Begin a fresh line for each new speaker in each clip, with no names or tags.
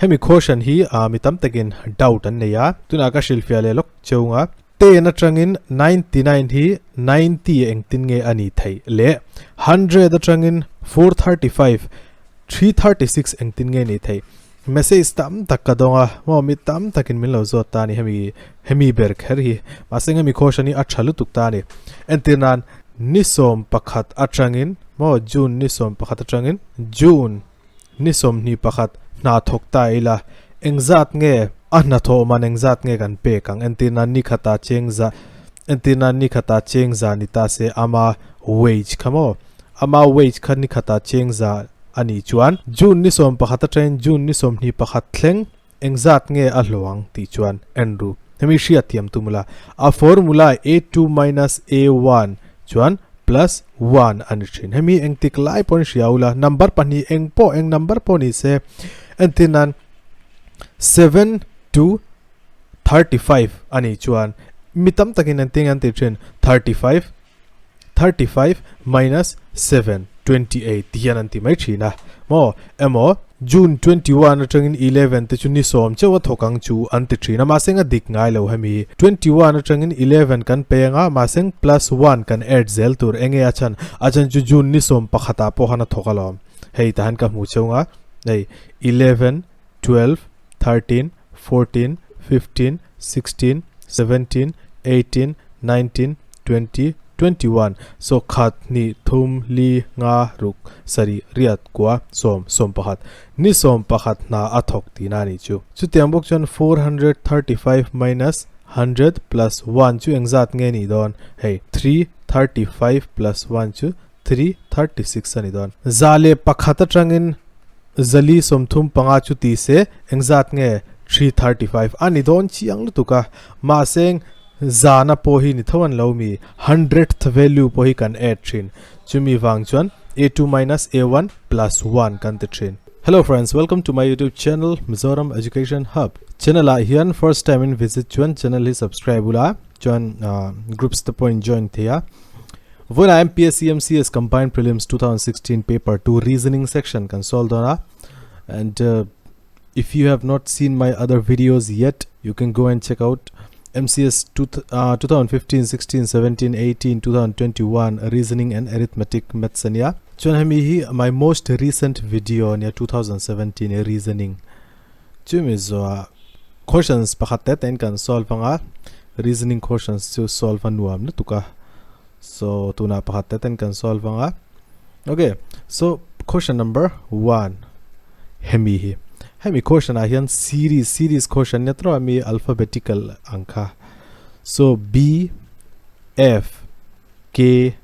hemi caution hi mitam takin doubt an neya tuna ka shilfia le lok cheunga te na trangin 99 hi 90 engtin nge ani thai le 100 atangin 435 336 engtin nge ni thai message tam takadonga mo mi tam takin min lo zo ta ni hemi ber kher hi maseng hemi caution hi achalu tukta ni entinan nisom pakhat atangin mo june nisom pakhat atangin june nisom ni pakhat na thokta ila engzat nge na tho man engzat nge kan pe kang entinan ni khata chengza ni ta se ama wage khamo ama wage khan ni khata chengza ani chuan june ni som pakhat train june ni som ni pakhat thleng engzat nge a hluang ti chuan enru hemi shia tiam tumula a formula a2 minus a1 chuan plus 1 ani thin hemi engtik lai pon shiaula number pani engpo eng number poni se entinan 7 to 35 ani chuan mitam takin enting anti thin 35 minus 7 28 tian anti mai thina mo emo june 21 atangin 11 te chuni som chewa thokang chu anti thina ma senga dik ngai lo hemi 21 atangin 11 kan penga ma seng plus 1 kan add zel tur enge achan chu june ni som pakhata po hana thokalom hei tahan ka mu cheunga nei 11 12 13 14 15 16 17 18 19 20 21 so khat ni thum li nga ruk sari riat kwa som pakhat ni som pakhat na athok ti na ni chu tiambok chon 435 minus 100 plus 1 chu engzat nge ni don hey 335 plus 1 chu 336 ani don zale pakhat atangin zali somthum panga chu ti se engzat nge 335 ani don chiang lutuka ma seng zana po hi ni thowan lomi 100th value po hi kan add thin chumi wang chuan a2 minus a1 plus 1 kan te thin. Hello friends, welcome to my YouTube channel Mizoram Education Hub. Channel a hian first time in visit chuan channel hi subscribe ula chuan groups the point join thia Vola MPSC MCS combined prelims 2016 paper 2 reasoning section kan solve dona and if you have not seen my other videos yet you can go and check out MCS 2015, 16, 17, 18, 2021 reasoning and arithmetic maths ania chon hemi hi my most recent video nia 2017 reasoning chumi zo questions pakhatet ten kan solve anga reasoning questions to solve anuam na tuka so tuna pakhatet ten kan solve anga okay so question number 1 hemi question ahian series question netro ami alphabetical angka so b f k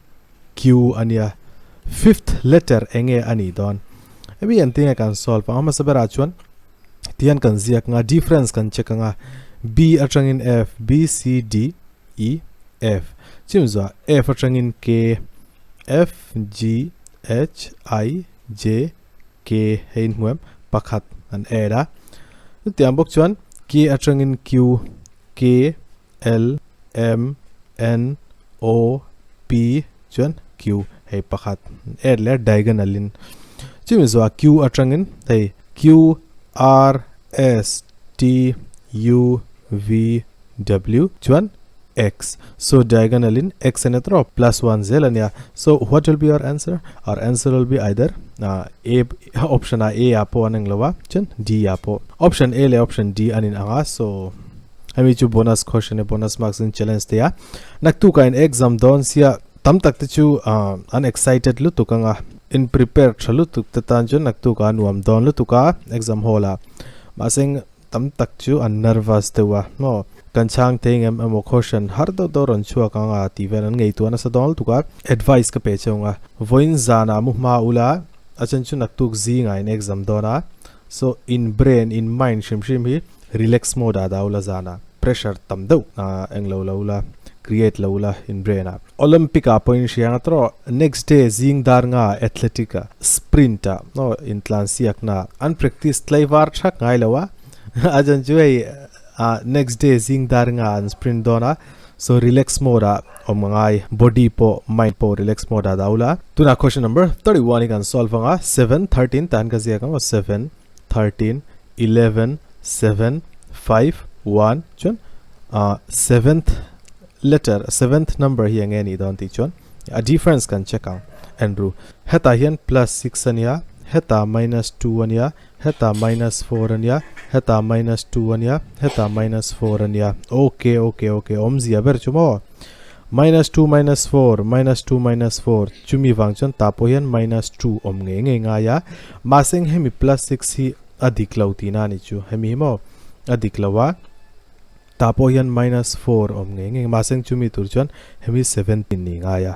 q ania fifth letter enge ani don ami antinga kan solve ama sabara chuan tian kan ziak nga difference kan check nga b atangin f b c d e f chimza f atangin k f g h i j k hein huam pakhat an era tiambok chuan k atangin q k l m n o p chuan q hei pakhat er le diagonalin chimizwa q atangin hei q r s t u v w chuan x so diagonalin x and etro plus 1 zelania so what will be our answer will be either a option a apo anang lawa chen d apo option a le option d anin anga so ami chu bonus question bonus marks in challenge te ya naktu kain exam don sia tam tak te chu unexcited lu tukanga in prepare chalu tuk ta tan chu naktu ka nuam don lu tuka exam hola maseng tam tak chu an nervous te wa no kanchang thing emo question har do ron chua kanga tiven an ngei tu ana sa dol tuka advice ka pe chunga voin zana mu ma ula achan chu naktuk zi ngai in exam dona so in brain in mind shim hi relax mode da ula zana pressure tam do englo la create la in brain olympic point shiang tro next day zing dar nga athletic sprinter no in tlansiak na unpracticed layvar thak ngai lawa ajan chu next day zing dar nga sprint dona so relax mode omangai body po mind po relax mode daula tuna question number 31 kan solve nga 7 13 tan ka zia ka 7 13 11 7 5 1 chon seventh letter seventh number hi ange ni don ti chon a difference kan check out andrew heta hian plus 6 ania heta minus 2 ania heta minus 4 ania heta minus 2 ania heta minus 4 ania okay omzia ber chumo minus 2 minus 4 minus 2 minus 4 chumi wangchon tapo hian minus 2 om nge nga ya maseng hemi plus 6 hi adik lautina ni chu hemi mo adik lawa tapo hian minus 4 om nge maseng chumi turchon hemi 17 ni nga ya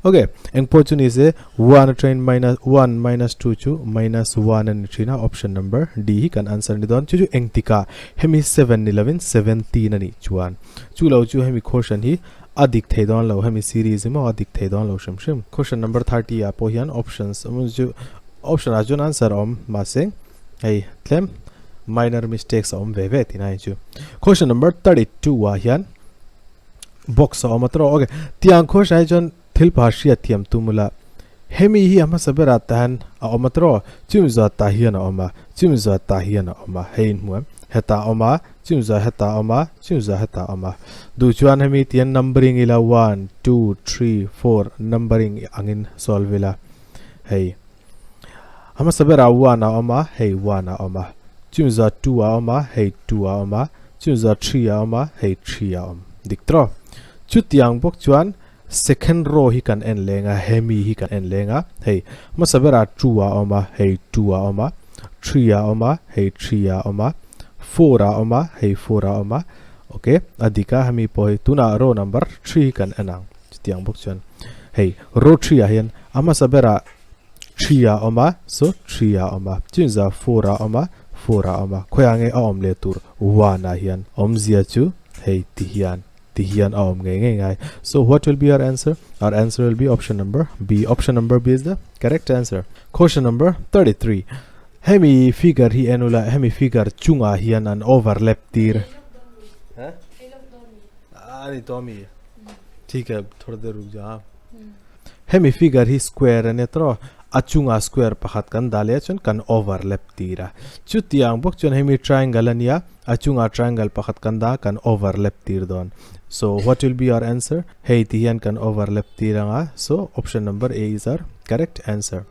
okay engpo chuni se 1 train minus 1 minus 2 chu minus 1 and china option number d hi kan answer ni don chu engtika hemi 7 11 17 ani chuan chu lo chu hemi question hi adik theidon lo hemi series mo adik theidon lo shim question number 30 ya po hian options ju option ajun answer om maseng hey claim minor mistakes om ve tinai chu question number 32 wa hian box omatro okay tiang question ai jon thil phashia thiam tumula hemi hi ama sabera tan omatro chimza ta hian oma chimza ta hian oma hein mu heta oma chimza heta oma chimza heta oma du chuan hemi tian numbering ila 1 2 3 4 numbering angin solve la hey ama sabera 1 oma hey 1 oma chimza 2 oma hey 2 oma chimza 3 oma hey 3 om diktro chutiang bok chuan second row hi kan en lenga hemi hi kan en lenga hey ma sabera 2 oma hey 2 oma 3 oma hey 3 oma 4 oma hey 4 oma okay adika hemi poi tuna row number 3 kan enang chutiang bok chuan hey row 3 hian ama sabera 3 oma so 3 oma chimza 4 oma 4 oma khoyange om le tur 1 hian omzia chu hey tihian om ngai so what will be our answer will be option number b option number b is the correct answer question number 33 hemi figure hi enula hemi figure chunga hian an overlap tir ha ani tomi ठीक है थोड़ा देर रुक जा hemi figure hi square ane tro achunga square pakhat kan dale chon kan overlap tira chutiang bok chon hemi triangle ania achunga triangle pakhat kan da kan overlap tir don so what will be our answer hey tian kan overlap tiranga so option number a is our correct answer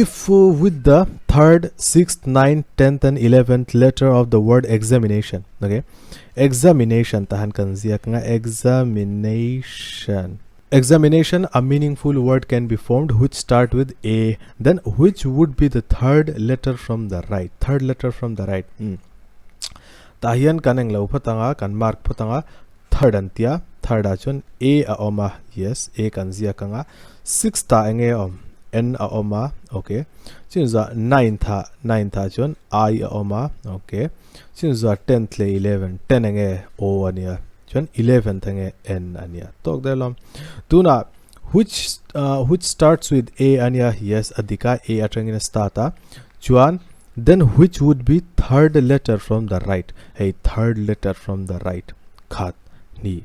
if with the 3rd 6th 9th 10th and 11th letter of the word examination okay examination tahan kan ziak nga examination a meaningful word can be formed which start with a then which would be the third letter from the right tahian kaneng lo phatanga kan mark phatanga third antia third achon a oma yes a kan zia kanga 6 ta enge om n oma okay chinza 9 tha chon I oma okay chinza 10th le 11 10 enge o ania chon 11th enge n ania tok delom tuna which starts with a ania yes adika a atangina starta chuan then which would be third letter from the right hey third letter from the right khat ni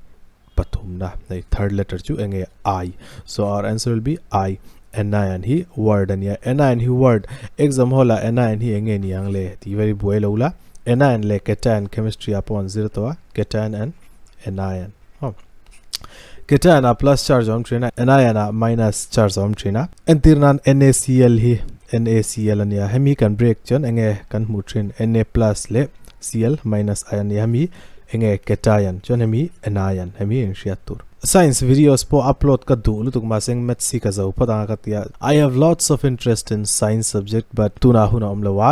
pathumna hey third letter chu enge I so our answer will be I and he word ania and he word exam hola and he enge ni angle ti very boilola and le cation chemistry upon 0 to cation and anion cation a plus charge on trina anion a minus charge on trina entirnan NaCl hi NaCl ania hemi kan break chon enge kan mutrin Na plus le Cl minus ion hemi enge cation chon hemi anion hemi inshiatur science videos po upload ka du lutuk maseng maths si ka zau pada ka tia I have lots of interest in science subject but tuna huna omlawa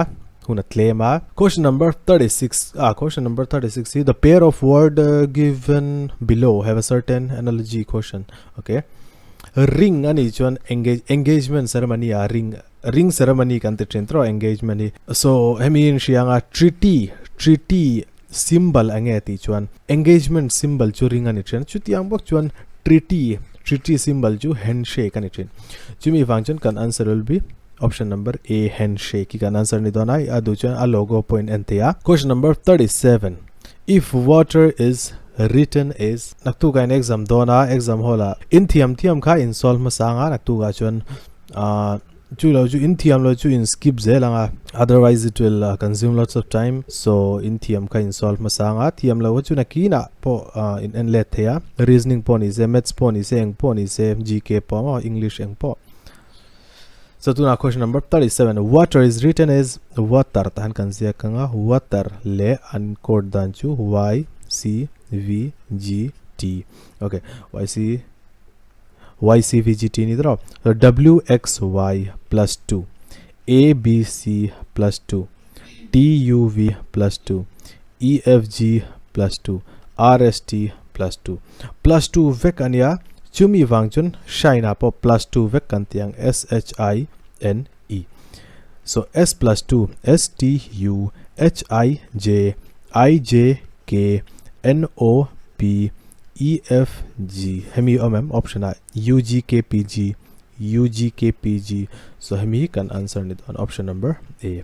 huna tlema question number 36 see the pair of word given below have a certain analogy question okay ring ani chon engagement ceremony a ring ceremony kan te tro engagement ni so hemi in shianga treaty symbol ange ti chuan engagement symbol chu ring ani tren chutiang bok chuan treaty symbol chu handshake ani tren chumi wangchon kan answer will be option number a handshake kan answer ni donai adu chuan a logo point entia question number 37 if water is written is naktu ga exam dona exam hola in thiam kha in solve ma sanga naktu ga chuan chu lo chu in thiam lo chu in skip zelanga, otherwise it will consume lots of time. So in thiam ka in solve masanga thiam lo chu na kina po in let thea reasoning po ni se, maths po ni se, eng po ni se, GK po, English eng po. So tuna question number 37. Water is written as water tahan kan sia kanga water le an code dan chu Y C V G T. Okay, YCVGT ni draw. So WXY plus 2, ABC plus 2, TUV plus 2, EFG plus 2, RST plus 2. Plus 2 vek ania chumi wangchun shine up plus 2 vek kantiang SHINE. So S plus 2 STU HIJ IJK NOP EFG. Hemi option I UGKPG UGKPG. So hemi can answer it on option number A.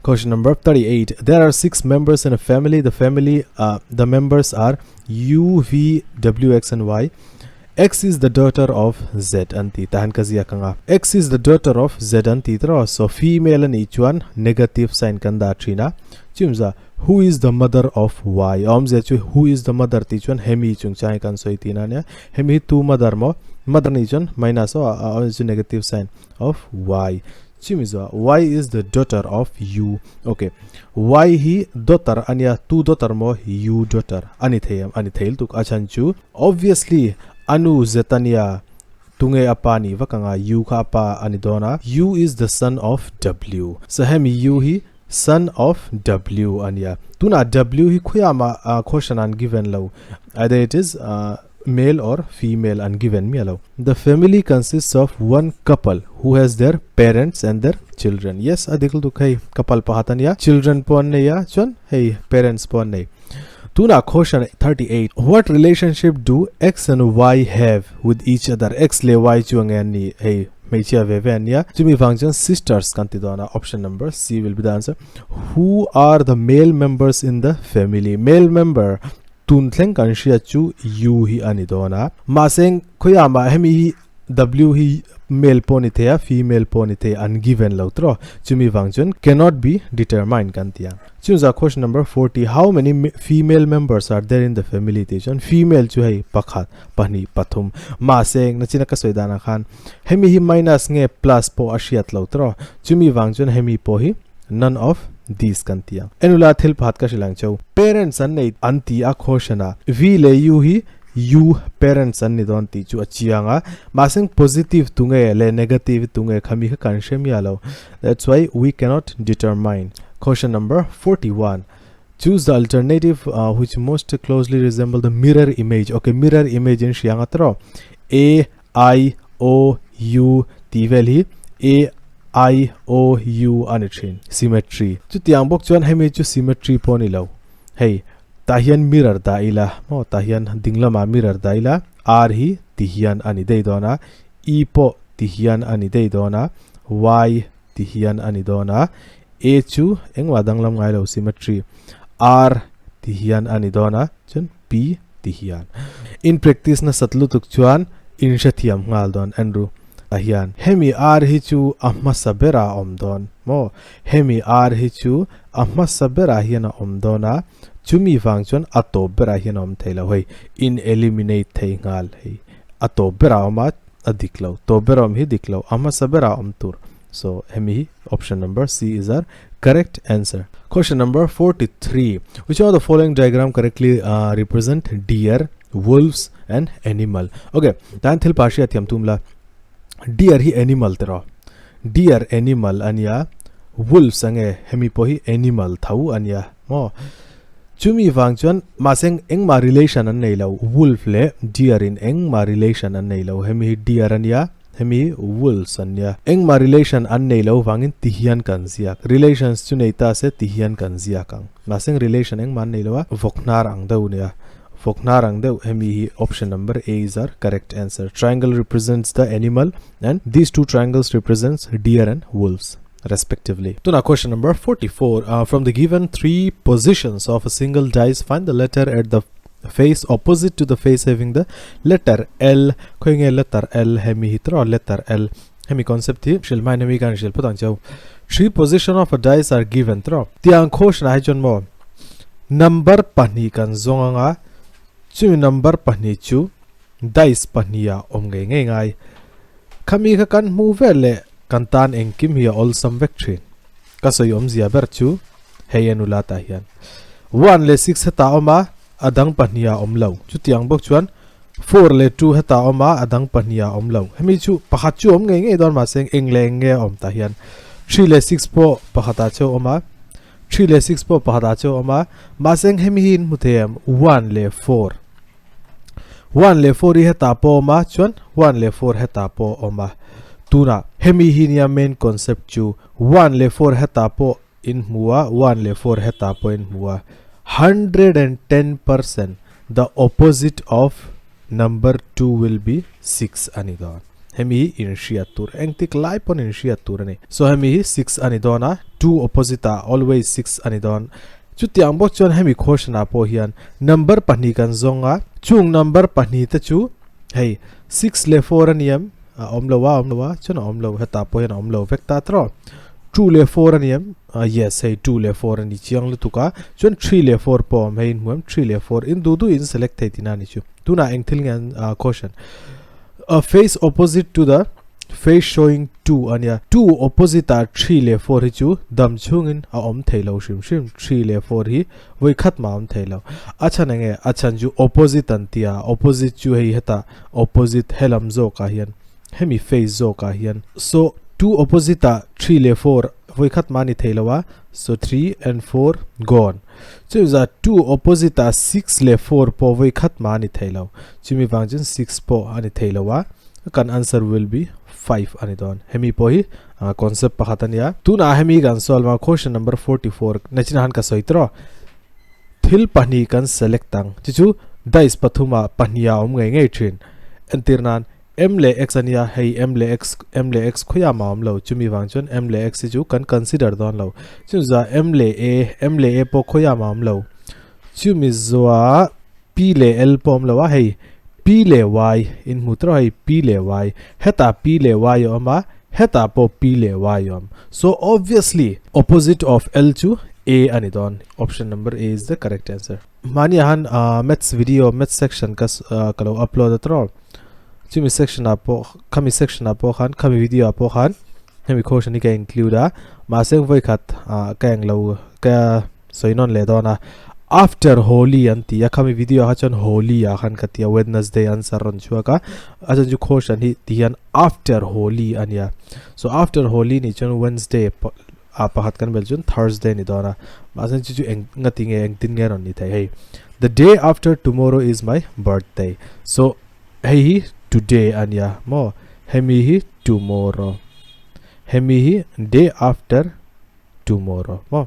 Question number 38. There are 6 members in a family. The members are U, V, W, X and Y. X is the daughter of Z and T. Tahan kaziya kanga. X is the daughter of Z and T. So female and each one negative sign kanda trina. Chumza who is the mother of Y? Who is the mother tichuan hemi chung chai kan soitina nya. Hemi tu mother mo mother nichun minus negative sign of Y. Chimiza Y is the daughter of U. Okay. Y hi daughter anya tu daughter mo U daughter. Anithayam tuk achanchu. Obviously anu zetania tunge apani vakanga U ka apa anidona. U is the son of W. So hemi U hi son of W anya. Tuna W hi khuyama question ungiven low. Either it is male or female ungiven me allow. The family consists of one couple who has their parents and their children. Yes, adikul to kai couple pahatan ya children pon ne ya chon hey parents pon ne. Tuna question 38. What relationship do X and Y have with each other? X le Y chuangani hey meichia vevenia. Jumi function sisters kantidona. Option number C will be the answer. Who are the male members in the family? Male member tuntleng kanshia chu U hi anidona. Maseng koyama hemi W hi male ponithea female ponithea ungiven lautro. Chumi function cannot be determined kantia. Choose question number 40. How many female members are there in the family? Female chu hai pakhat pani pathum. Maseng nachina ka soidana khan hemi hi minus nge plus po ashiat lautro. Chumi function hemi po hi none of these kantia. Enula thil phat ka shilang chau. Parents an nei anti a khoshana. V le U hi U parents an ni don ti chu achianga. Maseng positive tunge le negative tunge khami ka kanshemi alo. That's why we cannot determine. Question number 41. Choose the alternative which most closely resemble the mirror image. Okay, mirror image in shianga tro. A I O U tiveli A I O U anitrin symmetry. Chu tiang bok chuan hemi chu symmetry poni lo. Hey, tahian mirror da ila mo tahian dinglama mirror da ila R hi tihian ani dei dona, E po tihian ani dei dona, Y tihian ani dona, A chu engwa danglam ngai lo symmetry, R tihian ani dona, chun P tihian. In practice na satlu tuk chuan in shathiam ngal don Andrew. Ahian hemi R hi chu amma sabera omdon mo hemi R hi chu amma sabera hiana omdona chumi function atobera hiana om thaila hoi in eliminate thei ngal hei atobera ma adiklo toberom hi diklo amma sabera omtur. So hemi option number C is our correct answer. Question number 43. Which of the following diagram correctly represent deer, wolves and animal? Okay, dan thil pashi atyam tumla deer hi animal tero. Deer animal anya wolves ange hemi po hi animal thau anya mo chumi wangchuan maseng engma relation an nei lo wolf le deer in engma relation an nei lo hemi deer anya hemi wolves anya engma relation an nei lo wangin tihian kan ziak relations chu nei ta se tihian kan ziak ang maseng relation engma nei lo voknar ang dau nia Foknarang de hemi option number A is our correct answer. Triangle represents the animal and these two triangles represents deer and wolves respectively. So now question number 44. From the given 3 positions of a single dice, find the letter at the face opposite to the face having the letter L. Koinge letter L hemi hitro letter L. hemi concept hi shil mai nami kan shil patang chau 3 position of a dice are given tro tiang khosh na jon mo number pani kan zonga chu number pani chu dice pania omnge ngai khami kha kan mu vele kan tan engkim hi all some vectrin ka soyom zia ber chu heyanula ta hian 1 le 6 heta oma adang pania omlo chu tiang bok chuan 4 le 2 heta oma adang pania omlo hemi chu pakhat chu om nge don ma seng engleng nge om ta hian 3 le 6 po pakhata chu oma 3 le 6 po pakhata chu oma ma seng hemi hin muthem 1 le 4 1 le 4 hi heta po ma chuan 1 le 4 heta po oma tuna hemi hinia main concept chu 1 le 4 heta po in muwa 1 le 4 heta po in muwa 110% the opposite of number 2 will be 6 anidon hemi in shiatur engtik lai pon in shiatur ani so hemi 6 anidona 2 opposite always 6 anidon chu tiang bo chon hemi khoshna po hian number pani kan zonga chung number pani ta chu hey 6 le 4 aniam omlowa chon omlo heta po hian omlo vekta tro 2 le 4 aniam yes hey 2 le 4 ani chiang lu tuka chon 3 le 4 po main muam 3 le 4 in du in select theitina ni chu tuna engthil ngan caution a face opposite to the face showing 2 ania 2 opposite are 3 le 4 hi chu dam chungin a om theilo shim 3 le 4 hi voi khat ma om theilo acha nge achan ju opposite antia opposite chu hei heta opposite helam zo ka hian hemi face zo ka hian so 2 opposite 3 le 4 voi khat mani theilowa so 3 and 4 gone so za 2 opposite 6 le 4 po voi khat mani theilo chimi wangjin 6 po ani theilowa kan answer will be 5 ani don hemi po hi concept pakhatania tuna hemi gan solve ma question number 44 nachina han ka soitro thil pani kan select tang chichu dice pathuma pahnia om ngai thin entirnan m le x ania hei m le x khoya ma om lo chumi wangchon m le x chu kan consider don lo chu za m le a po khoya ma om lo chumi zwa p le l po om lo wa hei p le y in mutro hei p le y heta p le y oma heta po p le y om so obviously opposite of l chu a ani don option number a is the correct answer mani han maths section kas kalo upload atro chumi section apo khan kami video apo khan hemi question ni ka include ma seng voi khat ka englo ka soinon le dona after holy anti ya kami video ha chon holy ya khan katia wednesday answer ron chuaka acha ju question hi tian after holy ania so after holy ni chon wednesday apa hat kan bel chon thursday ni dona ma sen chu ngati nge eng tin nge ron ni thai hey the day after tomorrow is my birthday so hey today ania mo hemi hi tomorrow hemi hi day after tomorrow mo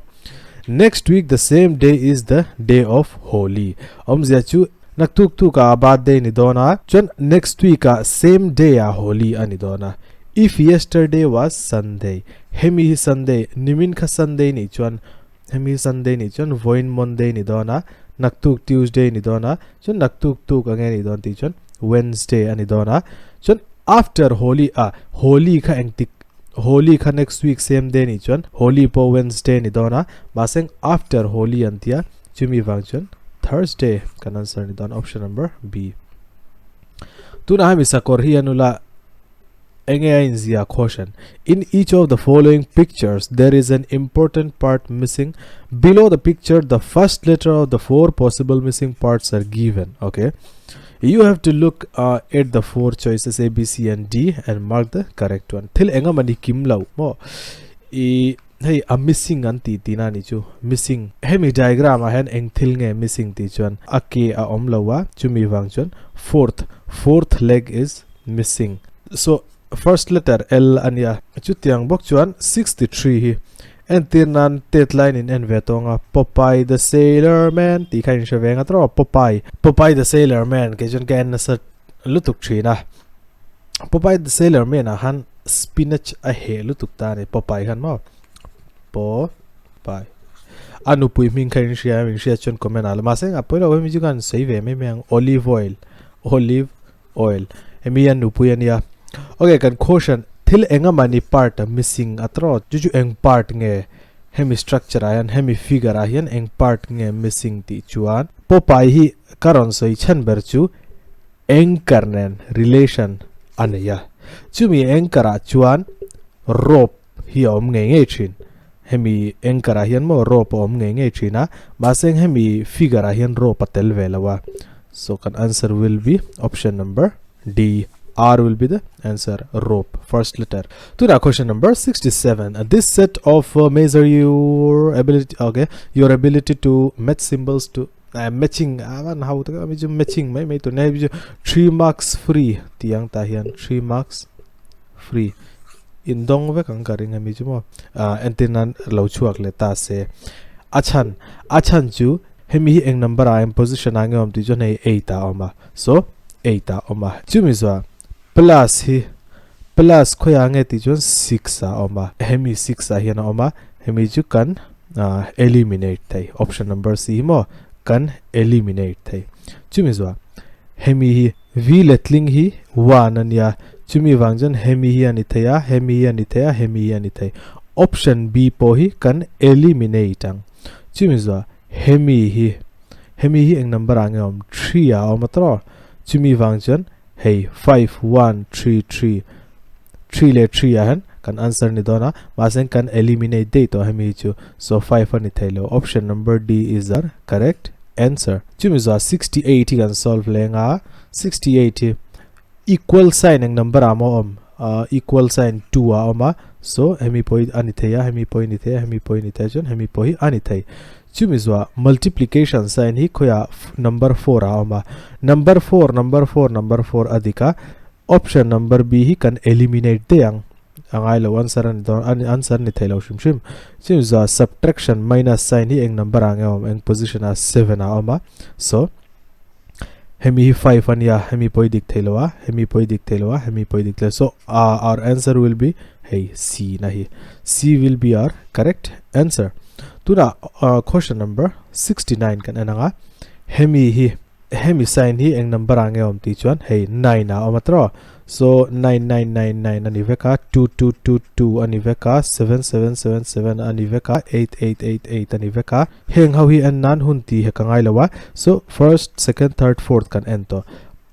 next week the same day is the day of holy omzia chu naktuk tu ka birthday ni dona chon next week same day holy ani dona if yesterday was sunday hemi hi sunday nimin kha sunday ni chon hemi sunday ni chon voin monday ni dona naktuk tuesday ni dona chon naktuk tu ka nge ni don ti chon wednesday ani dona chon after holy holy kha engtik holy kha next week same day ni chon holy po wednesday ni dona maseng after holy antia chumi wangchon thursday kan answer ni don option number b tuna hami sakor hi anula enge in zia caution in each of the following pictures there is an important part missing below the picture the first letter of the 4 possible missing parts are given okay you have to look at the 4 choices a b c and d and mark the correct one thil enga mani kimlo mo hey a missing anti tina ni chu missing hemi diagram a hen eng thil nge missing ti chon ake a omlowa chumi wangchon fourth leg is missing so first letter l ania chu tiang bok chuan 63 hi and tirnan tet line in envetonga Popeye the Sailor Man ti khain shevenga tro Popeye the Sailor Man ke jon kan na sat lutuk thina Popeye the Sailor Man a han spinach a he lutuk ta ne Popeye han mo Popeye anu pui ming khain shia chon comment ala ma seng apoilo we mi ju kan sei ve me meng olive oil emi anu pui ania okay kan caution thil enga mani part missing atro ju eng part nge hemi structure ayan hemi figure ayan eng part nge missing ti chuan popai hi karon soi chan ber chu anchor nen relation anaya chumi anchor a chuan rope hi om nge thin hemi anchor a hian mo rope om nge thina ma seng hemi figure a hian rope patel velawa so kan answer will be option number D. R will be the answer, rope, first letter. To the question number 67. This set of measure your ability to match symbols to matching. How to matching? May to name 3 marks free. Tiang tahian 3 marks free. In dong ve kang karing ami jumo. Antinan lau chuak le ta se. Achan chu hemi eng number I am position angom ti jon ei 8 ta oma. So 8 ta oma. Chumizwa plus hi plus khoya nge ti jon 6 a oma hemi 6 a hian oma hemi ju kan eliminate thai option number C mo kan eliminate thai chumi zwa hemi hi v letling hi 1 ania chumi wangjan hemi hi ani thaya hemi hi ani thaya hemi hi ani thai option B po hi kan eliminate ang chumi zwa hemi hi eng number angom 3 a oma tro chumi wangjan hey 5 1 3 3 3 le 3 ahan kan answer ni dona masen kan eliminate de to hemi chu so 5 ani thailo option number D is our correct answer chumi za 68 kan solve lenga 68 equal sign ang number amo equal sign 2 a oma so hemi point ani thaya hemi point ni thaya hemi point ni thaya jon hemi point ani thai chumi zwa multiplication sign hi khoya number 4 a oma number 4 adika option number B hi kan eliminate de ang angai lo answer ni thailo shim chumi zwa subtraction minus sign hi eng number angom eng position a 7 a oma so hemi hi 5 ania hemi point dik thailowa hemi point dik thailowa so our answer will be hey C na hi C will be our correct answer. To the question number 69 kan ananga hemi sign hi eng number angom ti chuan hey 9 a omatro so 9999 ani veka 2222 ani veka 7777 ani veka 8888 ani veka heng how hi an nan hun ti hekangai lawa so first second third fourth kan ento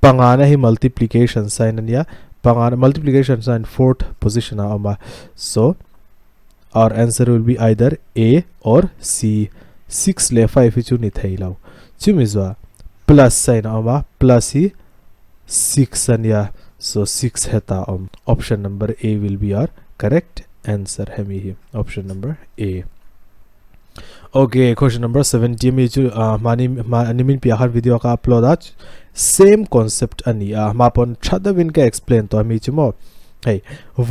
pangana hi multiplication sign ania pangana multiplication sign fourth position a oma so our answer will be either A or C 6 le 5 hi chu ni thailo chumizwa plus sign oma plus hi 6 ania so 6 heta option number A will be our correct answer hemi hi option number A. Okay, question number 70 mi chu manimin pi har video ka upload at same concept ani mapon thadawin ka explain to mi chumo hey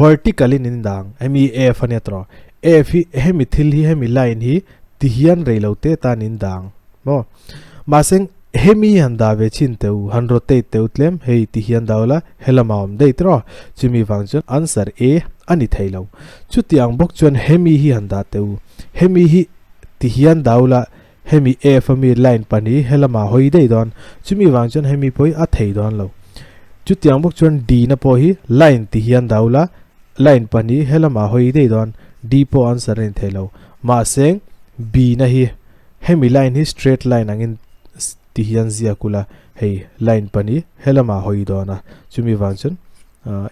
vertically nindang hemi F ani tro F hi hemi thil hi hemi line hi tihian reilote ta nindang mo maseng hemi handa ve chin teu hanro te teutlem hei tihian daula helamaum deitro chimi wangchon answer A ani thailo chutiang bok chon hemi hi handa teu hemi hi tihian daula hemi F mi line pani helama hoi dei don chumi wangchon hemi poi a thei don lo chutiang bok chon D na po hi line tihian daula line pani helama hoi dei don D po answer in thailo ma seng B na hi hemi line hi straight line angin tihian zia kula hey line pani helama hoi dona chumi wangchon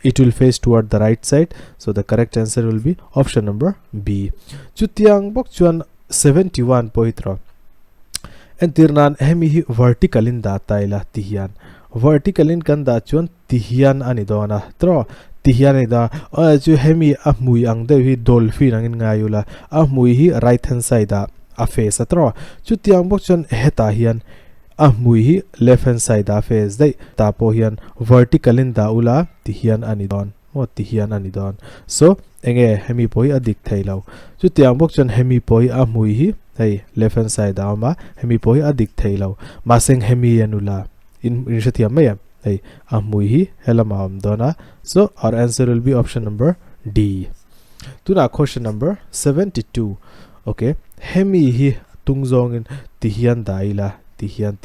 it will face toward the right side so the correct answer will be option number B. Chutiang bok chuan 71 poitro entirnan hemi hi vertical in da taila tihian vertical in kan da chuan tihian ani dona tro tihian da chu hemi a mui ang de hi dolphin angin ngayula a mui hi right hand side a face atro chutiang bok chuan heta hian a mui hi left hand side a face dei ta po hian vertical in da ula tihian ani don mo tihian ani don so enge hemi poi adik thailo chutiang bok chuan hemi poi a mui hi hey left hand side a ma hemi poi adik thailo ma seng hemi anula in sathiam mai hey a mui hi helamam dona so our answer will be option number D. To the question number 72 okay hemi hi tungjong in tihian daila tihian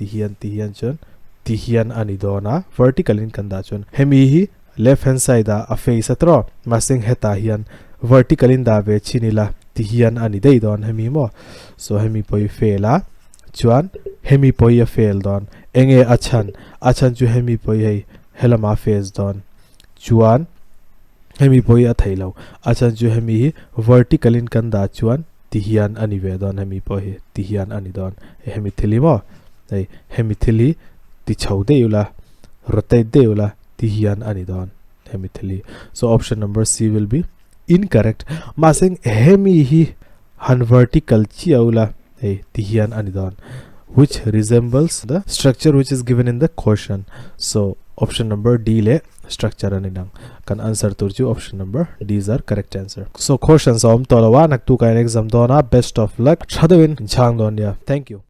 chon tihian ani dona vertical in kanda chon hemi hi left hand side a face atro masing heta hian vertical in da ve chinila ti hian ani dei don hemi mo so hemi poi faila chuan hemi poi a fail don enge achan chu hemi poi hei helama face don chuan hemi poi a thailo achan chu hemi hi vertical in kan da chuan ti hian ani ve don hemi poi ti hian ani don hemi thili mo ei hemi thili ti chhode ula rotate de ula ti hian ani don hemi thili so option number C will be incorrect masing hemi hi han vertical chi aula ei ti hian ani don which resembles the structure which is given in the question so option number D le structure ani nang kan answer turju option number D is our correct answer so questions om tolawa nak tu kain exam dona best of luck chadawin chang don ya thank you